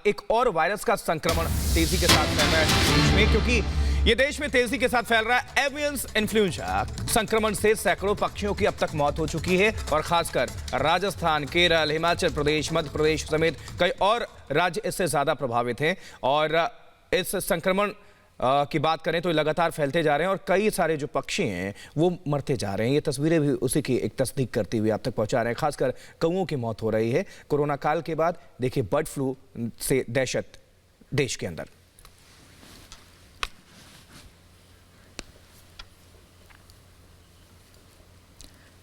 एक और वायरस का संक्रमण तेजी के साथ फैल रहा है देश में, क्योंकि ये देश में तेजी के साथ फैल रहा है एवियन इन्फ्लुएंजा संक्रमण से सैकड़ों पक्षियों की अब तक मौत हो चुकी है और खासकर राजस्थान, केरल, हिमाचल प्रदेश, मध्य प्रदेश समेत कई और राज्य इससे ज्यादा प्रभावित हैं। और इस संक्रमण की बात करें तो लगातार फैलते जा रहे हैं और कई सारे जो पक्षी हैं वो मरते जा रहे हैं। ये तस्वीरें भी उसी की एक तस्दीक करती हुई आप तक पहुंचा रहे हैं। खासकर कौओं की मौत हो रही है कोरोना काल के बाद। देखिए, बर्ड फ्लू से दहशत देश के अंदर।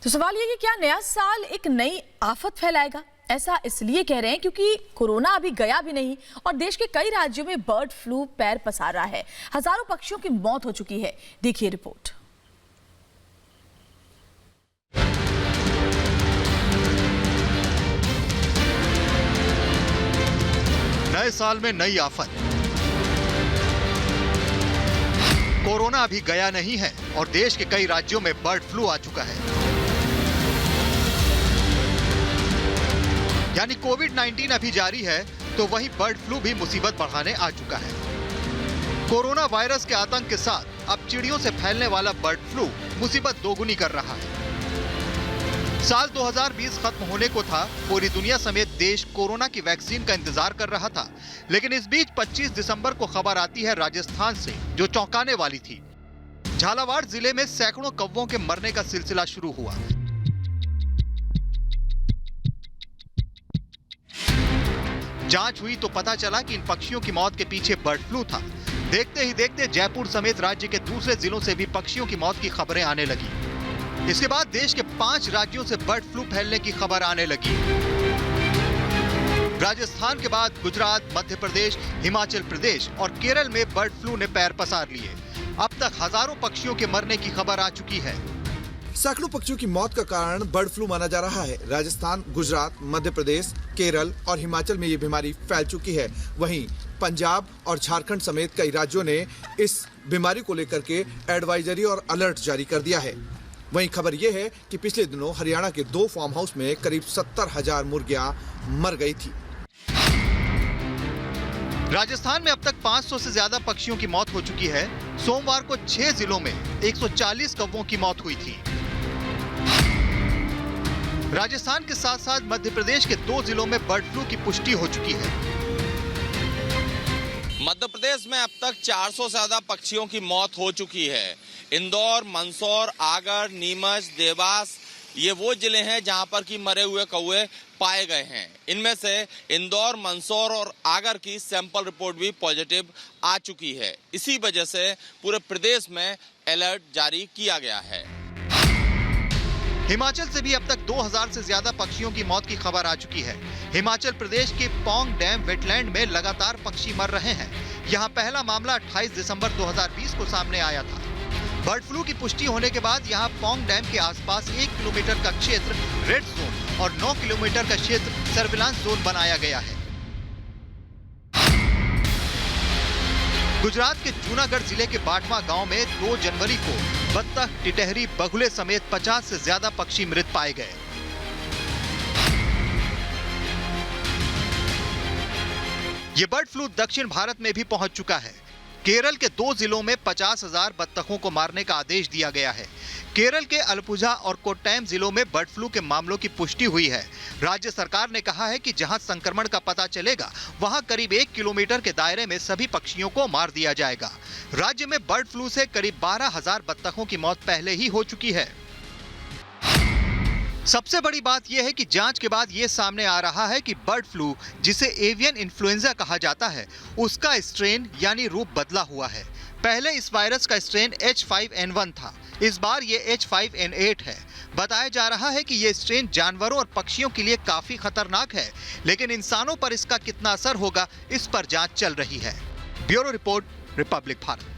तो सवाल ये कि क्या नया साल एक नई आफत फैलाएगा? ऐसा इसलिए कह रहे हैं क्योंकि कोरोना अभी गया भी नहीं और देश के कई राज्यों में बर्ड फ्लू पैर पसार रहा है। हजारों पक्षियों की मौत हो चुकी है। देखिए रिपोर्ट। नए साल में नई आफत। कोरोना अभी गया नहीं है और देश के कई राज्यों में बर्ड फ्लू आ चुका है। यानी कोविड-19 अभी जारी है तो वहीं बर्ड फ्लू भी मुसीबत बढ़ाने आ चुका है। कोरोना वायरस के आतंक के साथ अब चिड़ियों से फैलने वाला बर्ड फ्लू मुसीबत दोगुनी कर रहा है। साल 2020 खत्म होने को था, पूरी दुनिया समेत देश कोरोना की वैक्सीन का इंतजार कर रहा था, लेकिन इस बीच 25 दिसंबर को खबर आती है राजस्थान से जो चौंकाने वाली थी। झालावाड़ जिले में सैकड़ों कौवों के मरने का सिलसिला शुरू हुआ। जांच हुई तो पता चला कि इन पक्षियों की मौत के पीछे बर्ड फ्लू था। देखते ही देखते जयपुर समेत राज्य के दूसरे जिलों से भी पक्षियों की मौत की खबरें आने लगी। इसके बाद देश के 5 राज्यों से बर्ड फ्लू फैलने की खबर आने लगी। राजस्थान के बाद गुजरात, मध्य प्रदेश, हिमाचल प्रदेश और केरल में बर्ड फ्लू ने पैर पसार लिए। अब तक हजारों पक्षियों के मरने की खबर आ चुकी है। सैकड़ों पक्षियों की मौत का कारण बर्ड फ्लू माना जा रहा है। राजस्थान, गुजरात, मध्य प्रदेश, केरल और हिमाचल में ये बीमारी फैल चुकी है। वहीं पंजाब और झारखंड समेत कई राज्यों ने इस बीमारी को लेकर के एडवाइजरी और अलर्ट जारी कर दिया है। वहीं खबर ये है कि पिछले दिनों हरियाणा के 2 फार्म हाउस में करीब 70,000 मुर्गियां मर गई थी। राजस्थान में अब तक 500 से ज्यादा पक्षियों की मौत हो चुकी है। सोमवार को 6 जिलों में 140 कौवों की मौत हुई थी। राजस्थान के साथ साथ मध्य प्रदेश के 2 जिलों में बर्ड फ्लू की पुष्टि हो चुकी है। मध्य प्रदेश में अब तक 400 से ज्यादा पक्षियों की मौत हो चुकी है। इंदौर, मंदसौर, आगर, नीमच, देवास ये वो जिले हैं जहां पर की मरे हुए कौवे पाए गए हैं। इनमें से इंदौर, मंदसौर और आगर की सैंपल रिपोर्ट भी पॉजिटिव आ चुकी है। इसी वजह से पूरे प्रदेश में अलर्ट जारी किया गया है। हिमाचल से भी अब तक 2000 से ज्यादा पक्षियों की मौत की खबर आ चुकी है। हिमाचल प्रदेश के पौंग डैम वेटलैंड में लगातार पक्षी मर रहे हैं। यहां पहला मामला 28 दिसंबर 2020 को सामने आया था। बर्ड फ्लू की पुष्टि होने के बाद यहां पौंग डैम के आसपास 1 किलोमीटर का क्षेत्र रेड जोन और 9 किलोमीटर का क्षेत्र सर्विलांस जोन बनाया गया है। गुजरात के जूनागढ़ जिले के बाटवा गांव में 2 जनवरी को बत्तख, टिटहरी, बगुले समेत 50 से ज्यादा पक्षी मृत पाए गए। ये बर्ड फ्लू दक्षिण भारत में भी पहुंच चुका है। केरल के 2 जिलों में 50,000 बत्तखों को मारने का आदेश दिया गया है। केरल के अलपुझा और कोट्टयम जिलों में बर्ड फ्लू के मामलों की पुष्टि हुई है। राज्य सरकार ने कहा है कि जहां संक्रमण का पता चलेगा वहां करीब 1 किलोमीटर के दायरे में सभी पक्षियों को मार दिया जाएगा। राज्य में बर्ड फ्लू से करीब 12,000 बत्तखों की मौत पहले ही हो चुकी है। सबसे बड़ी बात यह है कि जांच के बाद यह सामने आ रहा है कि बर्ड फ्लू, जिसे एवियन इन्फ्लुएंजा कहा जाता है, उसका स्ट्रेन यानी रूप बदला हुआ है। पहले इस वायरस का स्ट्रेन H5N1 था, इस बार ये H5N8 है। बताया जा रहा है कि ये स्ट्रेन जानवरों और पक्षियों के लिए काफी खतरनाक है, लेकिन इंसानों पर इसका कितना असर होगा, इस पर जांच चल रही है। Bureau report, Republic Bharat.